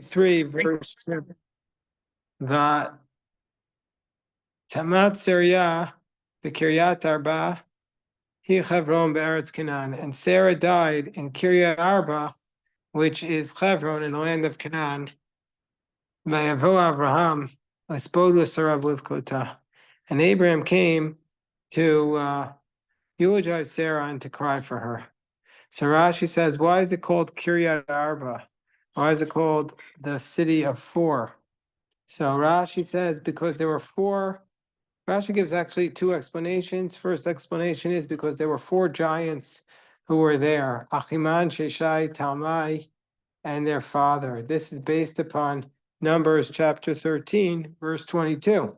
3, verse 7. The Tamat Sarah, the Kiryat Arba, He Chevron Be'eretz Canaan. And Sarah died in Kiryat Arba, which is Chevron in the land of Canaan. Vayavo Avraham, Lespodu Sarah Livkota. And Abraham came to eulogize Sarah and to cry for her. So Rashi says, why is it called Kiryat Arba? Why is it called the city of 4? So Rashi says because there were 4. Rashi gives actually 2 explanations. First explanation is because there were 4 giants who were there, Achiman, Sheshai, Talmai, and their father. This is based upon Numbers chapter 13, verse 22.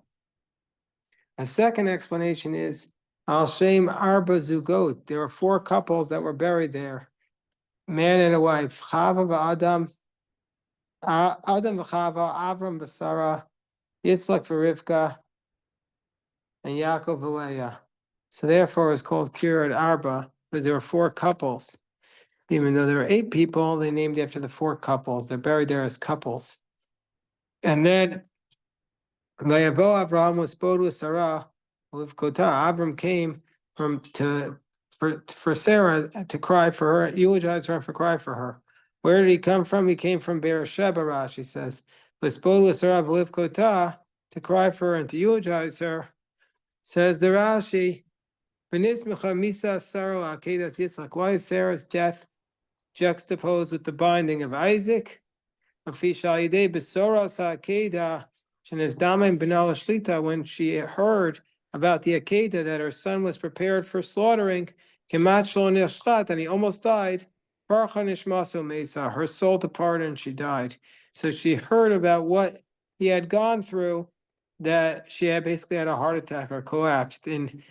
A second explanation is Al Shem Arba Zugot. There were 4 couples that were buried there, man and a wife, Chava v'Adam, Adam v'Chava, Avram v'Sarah, Yitzchak v'Rivka, and Yaakov v'Leah. So therefore it's called Kiryat Arba, because there were 4 couples. Even though there were 8 people, they named after the 4 couples. They're buried there as couples. And then Vayavo Avraham was Bodu Sarah with Kota. Avram came for Sarah to cry for her, eulogize her for cry for her. Where did he come from? He came from Beersheba, Rashi says. Was Bodu Sarah with Kota to cry for her and to eulogize her. Says the Rashi, why is Sarah's death juxtaposed with the binding of Isaac? When she heard about the Akedah, that her son was prepared for slaughtering, and he almost died, her soul departed and she died. So she heard about what he had gone through, that she had basically had a heart attack or collapsed in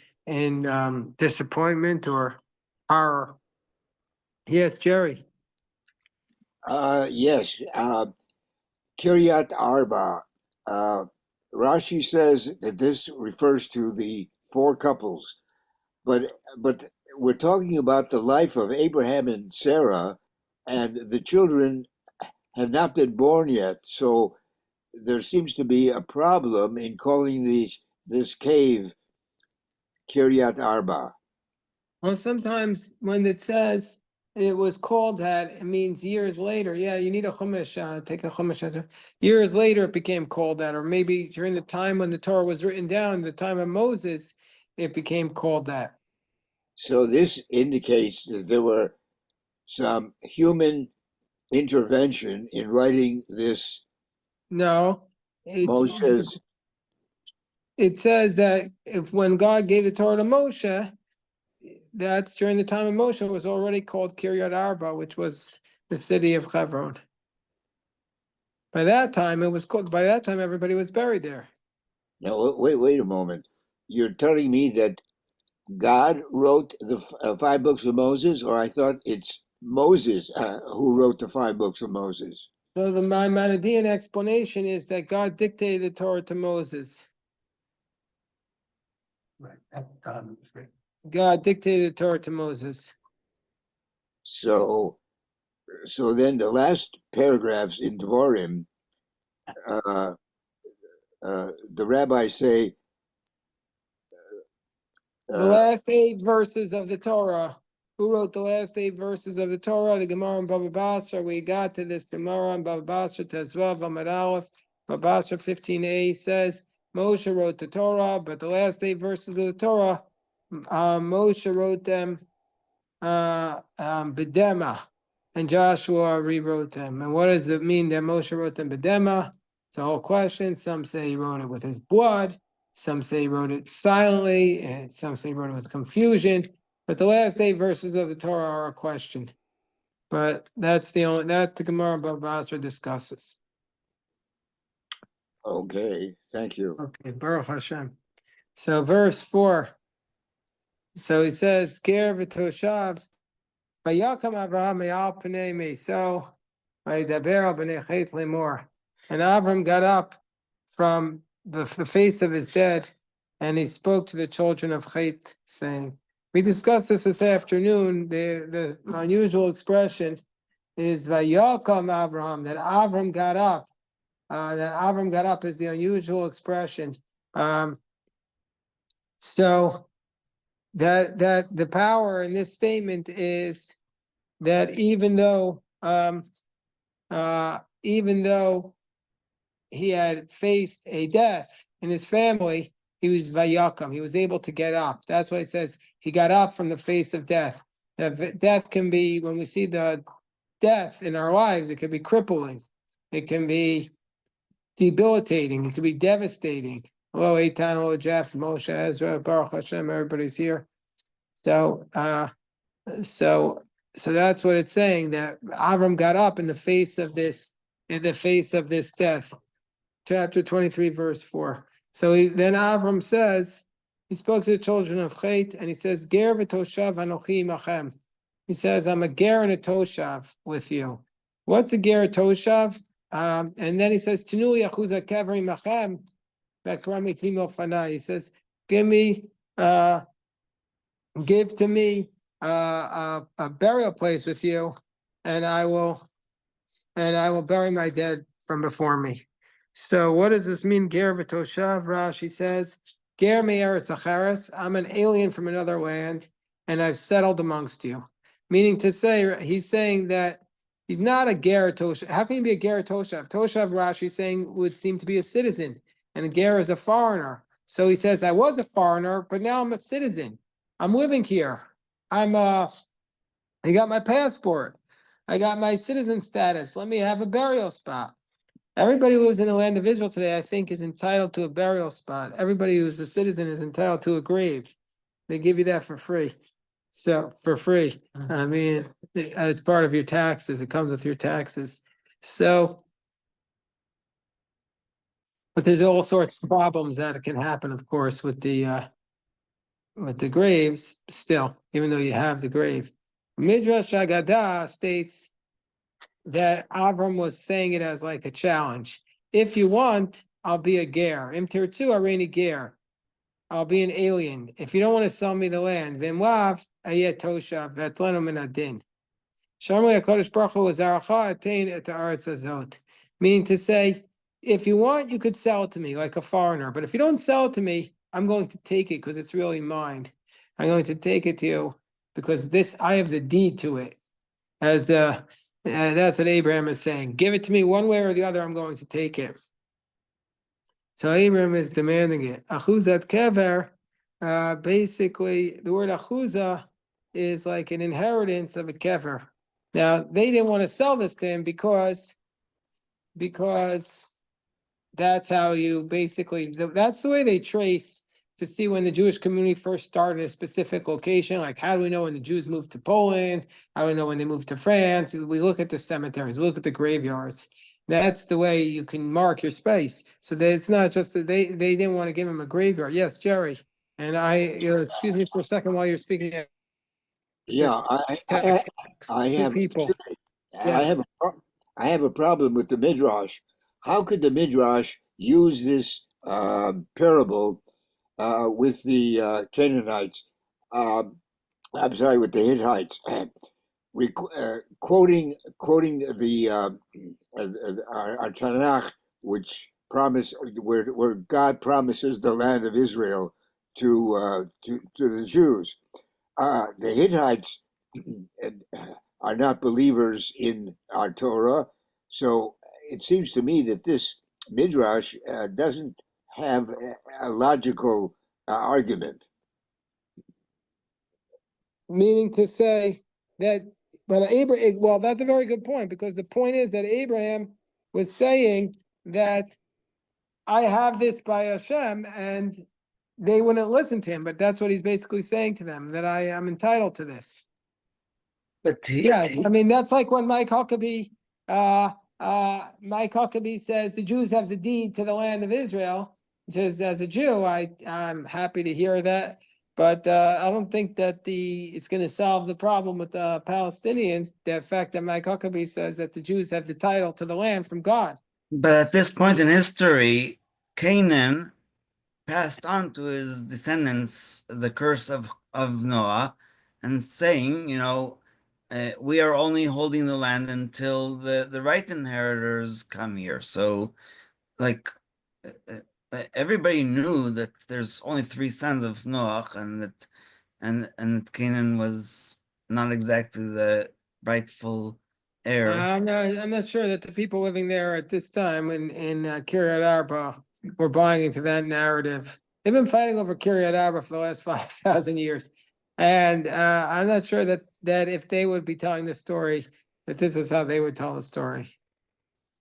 disappointment or horror. Yes, Jerry. Yes. Kiryat Arba. Rashi says that this refers to the 4 couples, but we're talking about the life of Abraham and Sarah, and the children have not been born yet. So there seems to be a problem in calling this cave Kiryat Arba. Well, sometimes when it says it was called that, it means years later. Yeah, you need a chumash, take a chumash. Years later, it became called that, or maybe during the time when the Torah was written down, the time of Moses, it became called that. So this indicates that there were some human intervention in writing this. No, Moses. It says that when God gave the Torah to Moshe, that's during the time of Moshe, it was already called Kiryat Arba, which was the city of Hebron. By that time, it was called. By that time, everybody was buried there. Now, wait a moment. You're telling me that God wrote the 5 books of Moses, or I thought it's Moses who wrote the 5 books of Moses? So the Maimonidean explanation is that God dictated the Torah to Moses. God dictated the Torah to Moses. So then the last paragraphs in Devarim, the rabbis say, the last 8 verses of the Torah. Who wrote the last 8 verses of the Torah? The Gemara in Baba Basra. We got to this Gemara in Baba Basra, Tezvav, Amud Aleph. Baba Basra 15a says Moshe wrote the Torah, but the last 8 verses of the Torah, Moshe wrote them B'dema, and Joshua rewrote them. And what does it mean that Moshe wrote them B'dema? It's a whole question. Some say he wrote it with his blood. Some say he wrote it silently, and some say he wrote it with confusion. But the last 8 verses of the Torah are a question. But that's that the Gemara Baba Basra discusses. Okay, thank you. Okay, Baruch Hashem. So verse 4. So he says, Ger v'toshav, vayakam Avraham me'al pnei meso, vayidaber al b'nei chet lemor. And Avram got up from the face of his dead, and he spoke to the children of Chet, saying, we discussed this afternoon, the unusual expression is Vayakam Abraham, that Avram got up. That Avram got up is the unusual expression. So that the power in this statement is that even though he had faced a death in his family, he was Vayakam. He was able to get up. That's why it says he got up from the face of death. That death can be, when we see the death in our lives, it can be crippling. It can be debilitating. It can be devastating. Hello, Eitan, hello, Jeff, Moshe, Ezra, Baruch Hashem, everybody's here. So, so that's what it's saying, that Avram got up in the face of this death. Chapter 23, verse 4. So then Avram says, he spoke to the children of Chet, and he says, Ger v'toshav anochi imachem. He says, I'm a ger and a toshav with you. What's a ger, a toshav? And then he says, Tinu yachuza kever imachem. He says, give to me a burial place with you, and I will bury my dead from before me. So what does this mean? Ger v'toshav. Rashi says, Ger me'eretz acheres. I'm an alien from another land, and I've settled amongst you. Meaning to say, he's saying that he's not a ger toshav. How can he be a ger toshav? Toshav, Rashi saying, would seem to be a citizen, and a ger is a foreigner. So he says, I was a foreigner, but now I'm a citizen. I'm living here. I got my passport. I got my citizen status. Let me have a burial spot. Everybody who lives in the land of Israel today, I think, is entitled to a burial spot. Everybody who's a citizen is entitled to a grave. They give you that for free. So, for free. I mean, it's part of your taxes. It comes with your taxes. So, but there's all sorts of problems that can happen, of course, with the graves still, even though you have the grave. Midrash Agadah states that Avram was saying it as like a challenge. If you want, I'll be a ger. Im tirtzu areini ger. I'll be an alien. If you don't want to sell me the land, v'imlav ayet toshav v'atlenu min adin. Shamli HaKadosh Baruch Hu zaracha atein et haaretz hazot. Meaning to say, if you want, you could sell it to me like a foreigner. But if you don't sell it to me, I'm going to take it because it's really mine. I'm going to take it to you because I have the deed to it. That's what Abraham is saying. Give it to me one way or the other, I'm going to take it. So Abraham is demanding it. Achuzat kever, basically, the word achuza is like an inheritance of a kever. Now, they didn't want to sell this to him because that's how you basically, that's the way they trace to see when the Jewish community first started in a specific location. Like, how do we know when the Jews moved to Poland? How do we know when they moved to France? We look at the cemeteries, we look at the graveyards. That's the way you can mark your space. So that it's not just that they didn't want to give him a graveyard. Yes, Jerry. And excuse me for a second while you're speaking. Yeah, I have people. I have a problem with the midrash. How could the midrash use this parable with the Canaanites? I'm sorry, with the Hittites, quoting the our Tanakh, which where God promises the land of Israel to the Jews. The Hittites are not believers in our Torah, so it seems to me that this midrash doesn't have a logical argument. Meaning to say that, but Abraham, well, that's a very good point, because the point is that Abraham was saying that I have this by Hashem, and they wouldn't listen to him, but that's what he's basically saying to them, that I am entitled to this. But yeah, I mean, that's like when Mike Huckabee says the Jews have the deed to the land of Israel, which is, as a Jew, I'm happy to hear that. But I don't think that it's going to solve the problem with the Palestinians, the fact that Mike Huckabee says that the Jews have the title to the land from God. But at this point in history, Canaan passed on to his descendants the curse of Noah, and saying, we are only holding the land until the right inheritors come here. So, like, everybody knew that there's only 3 sons of Noach, and Canaan was not exactly the rightful heir. I'm not sure that the people living there at this time in Kiryat Arba were buying into that narrative. They've been fighting over Kiryat Arba for the last 5,000 years, and I'm not sure that if they would be telling the story, that this is how they would tell the story.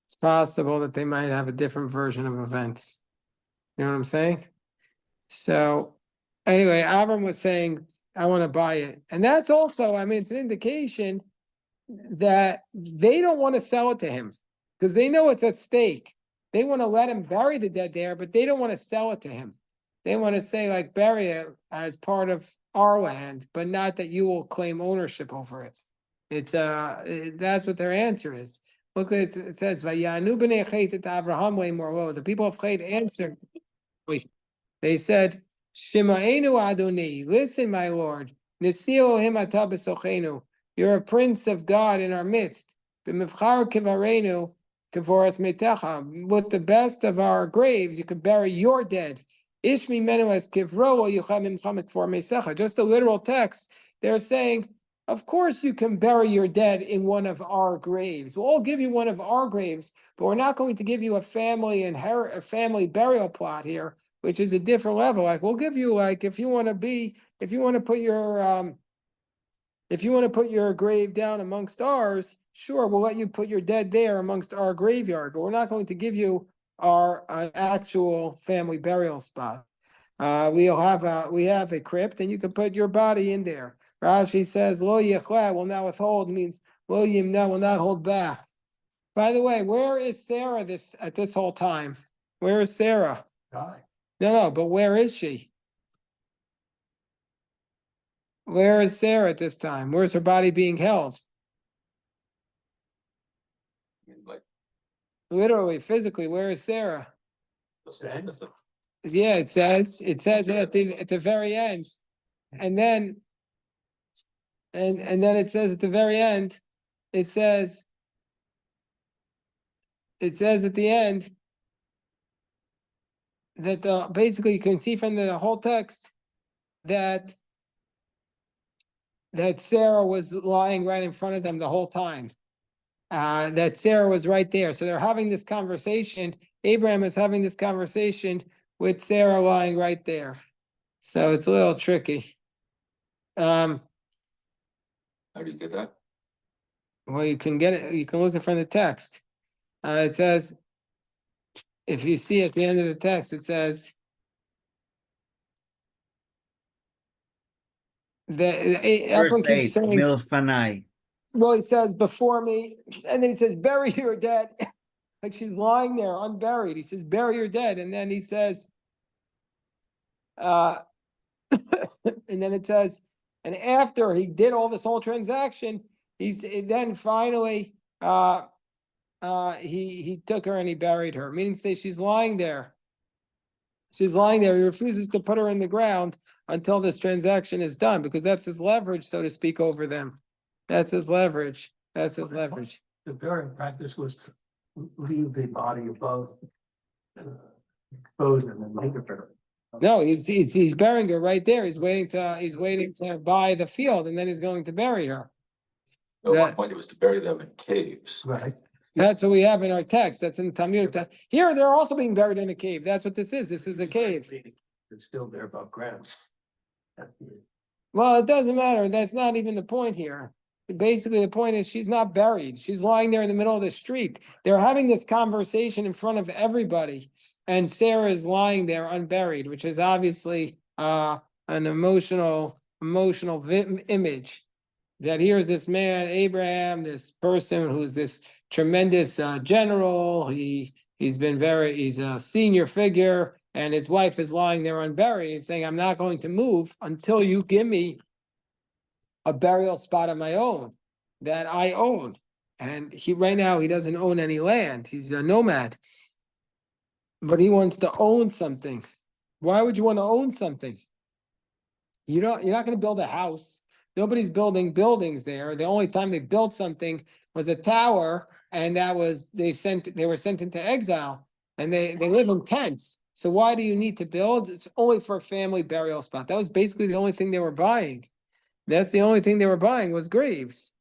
It's possible that they might have a different version of events. You know what I'm saying? So, anyway, Avram was saying, "I want to buy it," and that's also, I mean, it's an indication that they don't want to sell it to him because they know it's at stake. They want to let him bury the dead there, but they don't want to sell it to him. They want to say, like, bury it as part of our land, but not that you will claim ownership over it. It's that's what their answer is. Look what it says, "Vayanu b'nei Chet et Avraham le'mor." The people of Chet answered. They said, "Shema'enu Adoni, listen, my Lord. Nisi Elohim ata b'sochenu. You're a prince of God in our midst. B'mivchar kivarenu kevoras metecha. With the best of our graves, you could bury your dead. Ish mimenu es kivro yucham imchamik for mesecha." Just a literal text. They're saying, of course you can bury your dead in one of our graves. We'll give you one of our graves, but we're not going to give you a family burial plot here, which is a different level. Like, we'll give you, like, if you want to put your grave down amongst ours, sure, we'll let you put your dead there amongst our graveyard, but we're not going to give you our actual family burial spot. We have a crypt, and you can put your body in there. Rashi says, "Lo yechla," will not withhold, means lo yimna, will not hold back. By the way, where is Sarah at this whole time? Where is Sarah? No, but where is she? Where is Sarah at this time? Where's her body being held? Literally, physically, where is Sarah? Yeah, it says at the very end, and then it says at the very end, it says at the end that basically you can see from the whole text that Sarah was lying right in front of them the whole time. That Sarah was right there. So they're having this conversation. Abraham is having this conversation with Sarah lying right there. So it's a little tricky. How do you get that? Well, you can get it. You can look it from the text. It says, if you see at the end of the text, it says everyone keeps saying Milfanai. Well, he says before me, and then he says, "Bury your dead." Like she's lying there unburied. He says, "Bury your dead," and then he says, and then it says, and after he did all this whole transaction, then finally he took her and he buried her. Meaning to say she's lying there. She's lying there. He refuses to put her in the ground until this transaction is done, because that's his leverage, so to speak, over them. That's his leverage. That's his leverage. The burying practice was to leave the body above, exposed and then make it better. No, he's burying her right there. He's waiting to buy the field, and then he's going to bury her. At one point, it was to bury them in caves. Right. That's what we have in our text. That's in the Talmud. Here, they're also being buried in a cave. That's what this is. This is a cave. It's still there above ground. Well, it doesn't matter. That's not even the point here. Basically, the point is she's not buried. She's lying there in the middle of the street. They're having this conversation in front of everybody, and Sarah is lying there unburied, which is obviously an emotional image. That here's this man, Abraham, this person who's this tremendous general. He's a senior figure, and his wife is lying there unburied. He's saying, "I'm not going to move until you give me a burial spot of my own that I own." And right now he doesn't own any land. He's a nomad, but he wants to own something. Why would you want to own something? You're not going to build a house. Nobody's building buildings there. The only time they built something was a tower, and that was they were sent into exile, and they live in tents. So why do you need to build? It's only for a family burial spot. That was basically the only thing they were buying. That's the only thing they were buying was graves.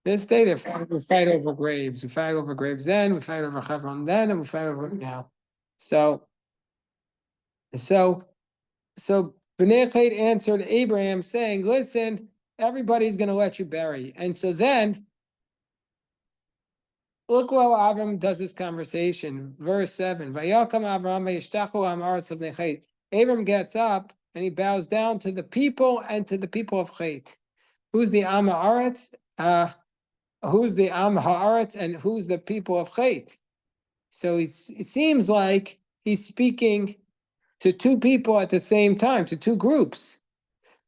They stay there. We fight over graves. We fight over graves then. We fight over Hebron then, and we fight over it now. So Bnei Chet answered Abraham, saying, "Listen, everybody's going to let you bury." And so then, look how Avram does this conversation. Verse 7. Vayakam Avram vayishtachu am aretz of Bnei Chet. Abram gets up and he bows down to the people and to the people of Chet. Who's the Am Haaretz? Who's the Am Haaretz and who's the people of Chet? So it seems like he's speaking to two people at the same time, to two groups.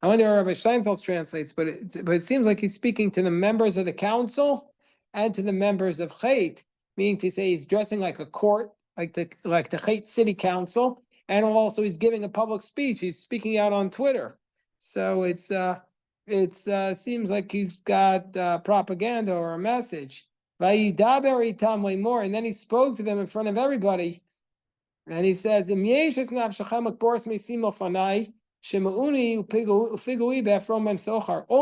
I wonder how Rabbi Steinsaltz translates, but it seems like he's speaking to the members of the council and to the members of Chet, meaning to say he's dressing like a court, like the Chet City Council, and also he's giving a public speech. He's speaking out on Twitter. So it seems like he's got propaganda or a message. Vayidaber itam more, and then he spoke to them in front of everybody. And he says, all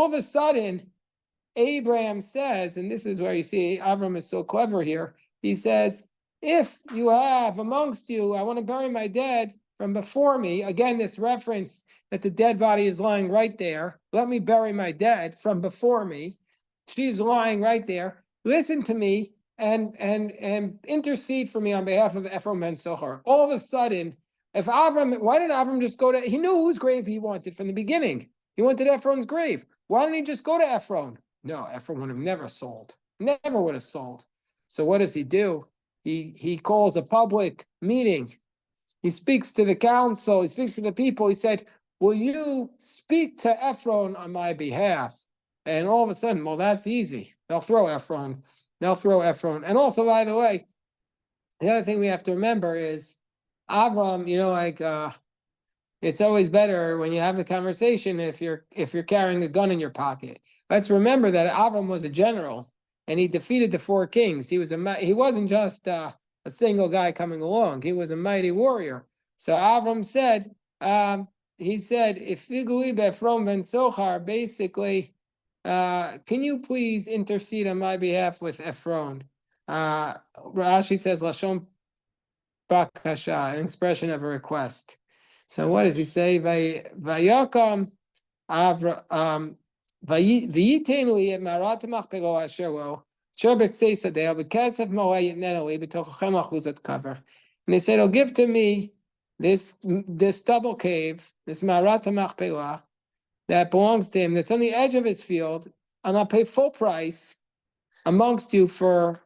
of a sudden, Abraham says, and this is where you see Avram is so clever here. He says, if you have amongst you, I want to bury my dead from before me. Again, this reference that the dead body is lying right there. Let me bury my dead from before me. She's lying right there. Listen to me and intercede for me on behalf of Ephraim ben Sochar. All of a sudden, why didn't Avram just go to, he knew whose grave he wanted from the beginning. He wanted Ephron's grave. Why didn't he just go to Ephron? No, Ephron would have never sold. Never would have sold. So what does he do? He calls a public meeting. He speaks to the council. He speaks to the people. He said, will you speak to Ephron on my behalf? And all of a sudden, well, that's easy. They'll throw Ephron. And also, by the way, the other thing we have to remember is Avram, it's always better when you have the conversation if you're carrying a gun in your pocket. Let's remember that Avram was a general and he defeated the four kings. He wasn't just a single guy coming along. He was a mighty warrior. So Avram said, if Figui Ephron ben Sochar, basically, can you please intercede on my behalf with Ephron? Rashi says Lashon Bakasha, an expression of a request. So what does he say? Vayakam Avram v'yitenu et marat machpelo asher sherbek sadeh b'kesef moay yitnenu b'tochachem achuzat cover. And they said, "Oh, give to me this double cave, this marat machpela that belongs to him, that's on the edge of his field, and I'll pay full price amongst you for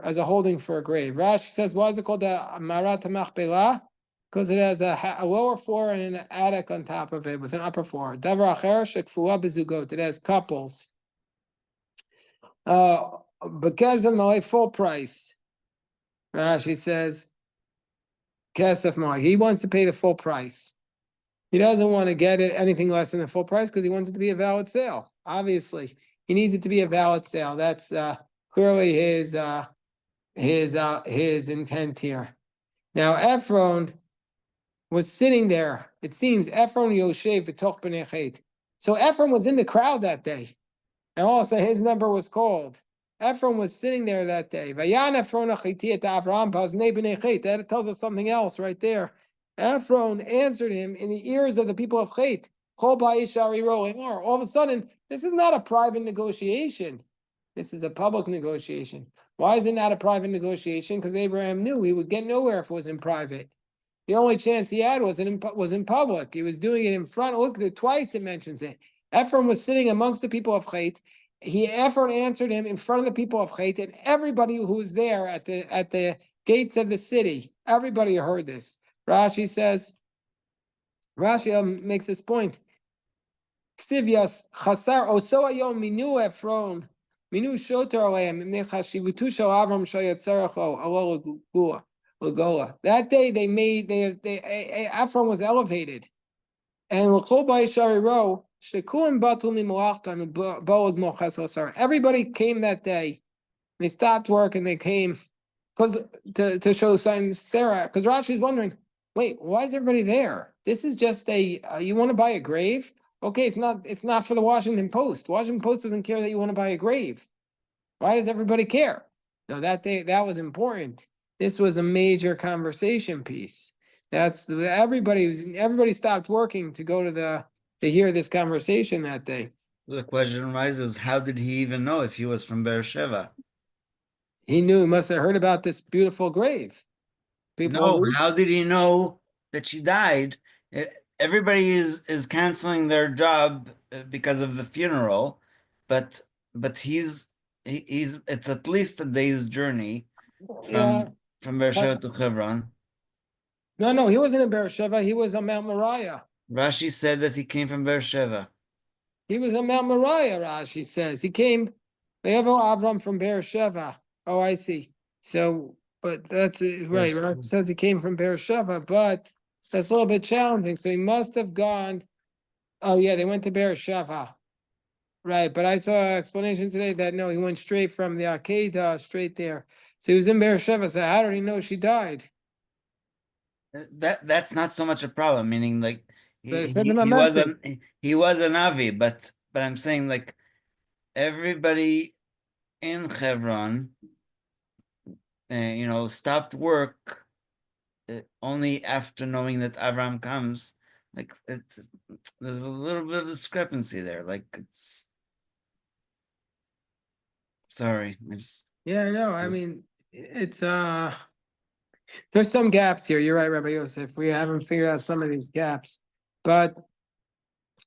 as a holding for a grave." Rashi says, why is it called the marat machpela? Because it has a lower floor and an attic on top of it with an upper floor. Davar acher shekfua bezugot. It has couples. Because of my full price. Rashi says, kesef malay. He wants to pay the full price. He doesn't want to get it anything less than the full price because he wants it to be a valid sale. Obviously, he needs it to be a valid sale. That's clearly his intent here. Now, Ephron was sitting there. It seems Ephron Yoshev v'toch b'nei Chet. So Ephron was in the crowd that day, and also his number was called. Ephron was sitting there that day. Vayan Ephron achiti et Avram b'aznei b'nei Chet. That tells us something else right there. Ephron answered him in the ears of the people of Chet. All of a sudden, this is not a private negotiation. This is a public negotiation. Why is it not a private negotiation? Because Abraham knew he would get nowhere if it was in private. The only chance he had was in public. He was doing it in front. Look, twice it mentions it. Ephron was sitting amongst the people of Chet. Ephron answered him in front of the people of Chet, and everybody who was there at the gates of the city, everybody heard this. Rashi makes this point. Ksivyas chasar oso ayom minu Ephron minu shoter aleim imnei chashivutu shel Avram shayatzaracho alo Lagola. That day Ephron was elevated. And l'chol ba'ishari ro, shekuim batul mimalachtan bo'od moches l'sar. Everybody came that day. They stopped work and they came because to show Sarah. Because Rashi's wondering, wait, why is everybody there? This is just a you want to buy a grave? Okay, it's not for the Washington Post. Washington Post doesn't care that you want to buy a grave. Why does everybody care? No, that day that was important. This was a major conversation piece. That's everybody stopped working to go to hear this conversation that day. The question arises, how did he even know if he was from Beersheba? He knew, he must have heard about this beautiful grave. No, how did he know that she died? Everybody is canceling their job because of the funeral, but it's at least a day's journey Yeah. from Beersheba to Hebron. No, he wasn't in Beersheba. He was on Mount Moriah. Rashi said that he came from Beersheba. He was on Mount Moriah, Rashi says. He came, Avram from Beersheba. Oh, I see. So, but that's right. Yes. Rashi says he came from Beersheba, but that's a little bit challenging. So he must have gone. Oh, yeah, they went to Beersheba. Right, but I saw an explanation today that no, he went straight from the Akedah straight there. So he was in Beersheba. So how did he know she died? That's not so much a problem, meaning like They he, sent he, him a he was message. he was an Avi, but I'm saying like everybody in Hebron, stopped work only after knowing that Avram comes. Like there's a little bit of discrepancy there. Like it's sorry, Yeah, I know. I mean, it's there's some gaps here. You're right, Rabbi Yosef. We haven't figured out some of these gaps. But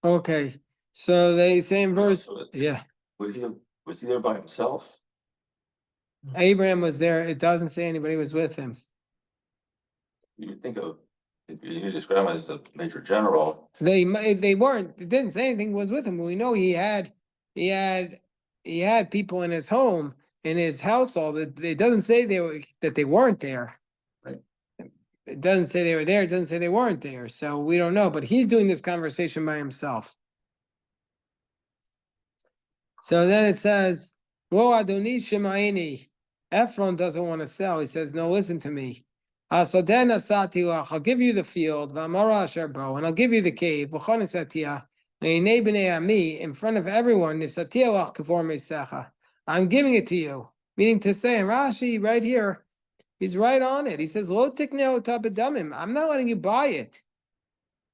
okay. So they say in verse, yeah, Was he there by himself? Abraham was there. It doesn't say anybody was with him. You think of, if you describe him as a major general, They weren't. It didn't say anything was with him. We know he had people in his home, in his household. It doesn't say that they weren't there. Right. It doesn't say they were there. It doesn't say they weren't there. So we don't know. But he's doing this conversation by himself. So then it says, "Lo Adoni Shemaini." Ephron doesn't want to sell. He says, "No, listen to me. I'll give you the field, and I'll give you the cave, in front of everyone. I'm giving it to you." Meaning to say, and Rashi right here, he's right on it. He says, "Lo tiknei I'm not letting you buy it.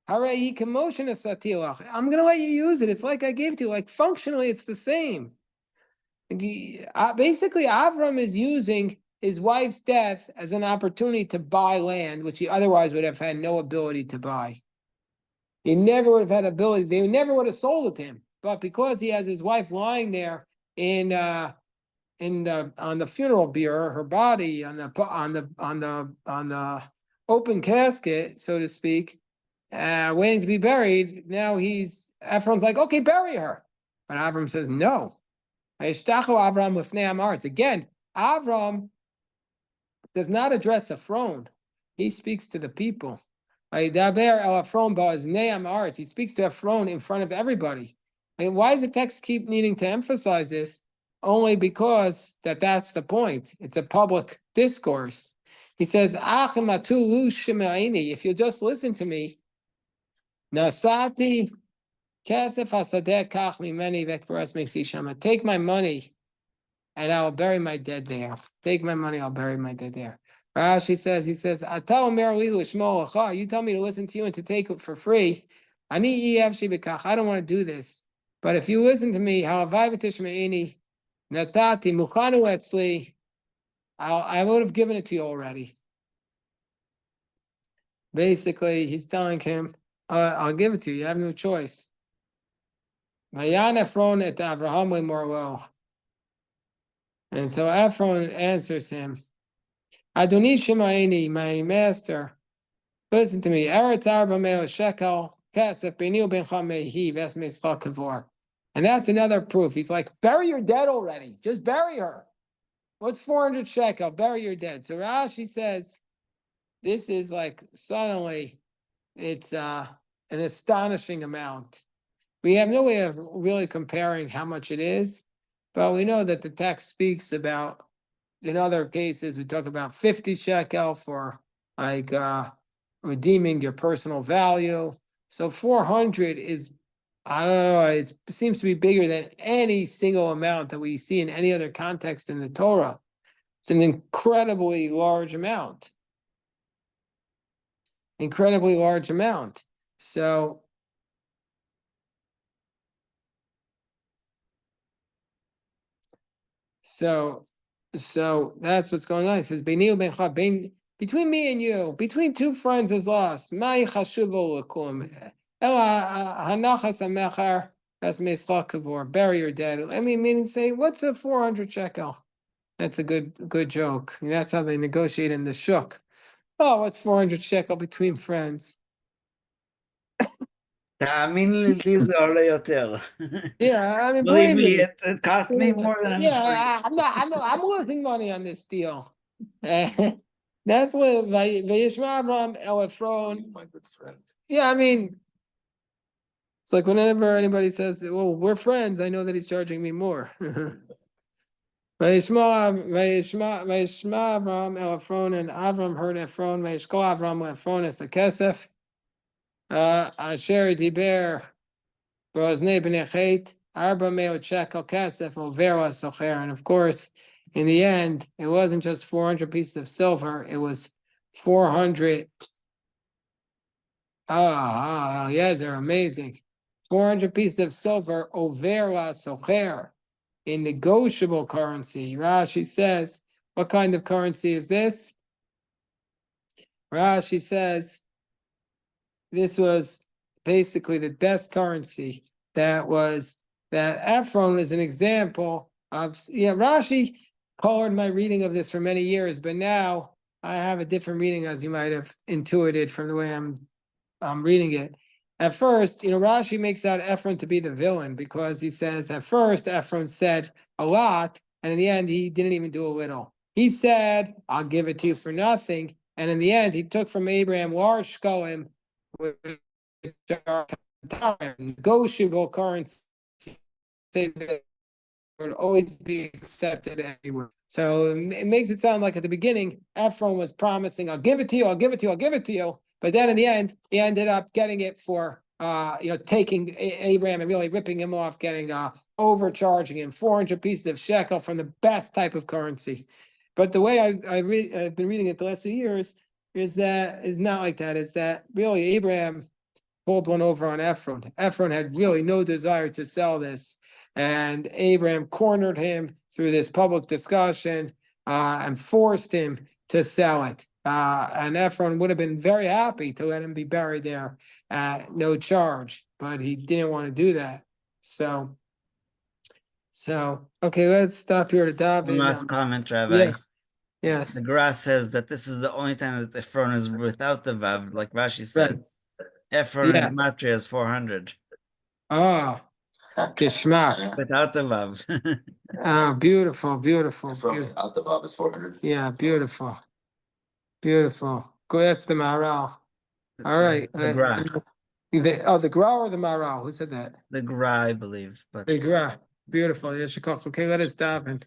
I'm going to let you use it. It's like I gave it to you. Like functionally, it's the same." Basically, Avram is using his wife's death as an opportunity to buy land, which he otherwise would have had no ability to buy. He never would have had ability. They never would have sold it to him. But because he has his wife lying there on the funeral bier, her body on the open casket, so to speak, waiting to be buried. Now Ephron's like, okay, bury her. But Avram says, no. Again, Avram does not address Ephron. He speaks to the people. He speaks to Ephron in front of everybody. And why does the text keep needing to emphasize this? Only because that's the point. It's a public discourse. He says, if you'll just listen to me, Nasati take my money and I'll bury my dead there. Take my money, I'll bury my dead there. Rashi says, he says, you tell me to listen to you and to take it for free. I don't want to do this. But if you listen to me, I would have given it to you already. Basically, he's telling him, I'll give it to you. You have no choice. Mayan Ephron et Avraham Morlo. And so Ephron answers him, Adoni Shemaini, my master, listen to me. Eretz Arba Meo Shekel, Kesef Beniu Ben Chamehi, Vesmeischa Kavor. And that's another proof. He's like, bury your dead already. Just bury her. What's 400 shekel? Bury your dead. So Rashi says, this is like suddenly it's an astonishing amount. We have no way of really comparing how much it is, but we know that the text speaks about, in other cases, we talk about 50 shekel for like redeeming your personal value. So 400 is, I don't know, it seems to be bigger than any single amount that we see in any other context in the Torah. It's an incredibly large amount. Incredibly large amount. So that's what's going on. It says, between me and you, between two friends is lost. Mai chashuvo lakum. Hanachas hamechar as meslach kavor. Bury your dead. I mean, meaning say, what's a 400 shekel? That's a good joke. That's how they negotiate in the shuk. Oh, what's 400 shekel between friends? תאמין לי, זה עולה יותר. Yeah, I mean, Believe believe me, me. it cost me more than I'm Yeah, saying. I'm losing money on this deal. That's what Vayishma Avram Elefron. My good friend. Yeah, I mean, it's like whenever anybody says, "Well, we're friends," I know that he's charging me more. Vayishma Avram Elefron, and Avram heard Ephron. Vayishko Avram Elefron es the kesef. Asher diber b'oznei b'nei chet arba meot shekel kesef overa socher. And of course, in the end, it wasn't just 400 pieces of silver; it was 400. Yes, they're amazing. 400 pieces of silver, overa socher, in negotiable currency. Rashi says, what kind of currency is this? Rashi says, this was basically the best currency that Ephron is an example of. Rashi colored my reading of this for many years, but now I have a different reading, as you might have intuited from the way I'm reading it. At first, Rashi makes out Ephron to be the villain because he says at first Ephron said a lot, and in the end he didn't even do a little. He said, "I'll give it to you for nothing," and in the end he took from Abraham large shkolim, which are negotiable currency, that would always be accepted anywhere. So it makes it sound like at the beginning Ephron was promising, "I'll give it to you, I'll give it to you, I'll give it to you." But then in the end, he ended up getting it for, taking Abraham and really ripping him off, getting overcharging him 400 pieces of shekel from the best type of currency. But the way I've been reading it the last few years is not like that. Is that really Abraham pulled one over on Ephron? Ephron had really no desire to sell this, and Abraham cornered him through this public discussion and forced him to sell it. And Ephron would have been very happy to let him be buried there at no charge, but he didn't want to do that. So okay, let's stop here to David. One last comment, Rabbi. Yes. The grass says that this is the only time that Ephron is without the Vav, like Rashi said. Ephron in Gematria is 400. Geschmack. Without the Vav. Beautiful. Out the Bob is 400. Yeah, beautiful. Go, that's the Maharal. All right. The Gra. The Gra or the Maharal? Who said that? The Gra, I believe. But The Gra. Beautiful. Okay, let us stop and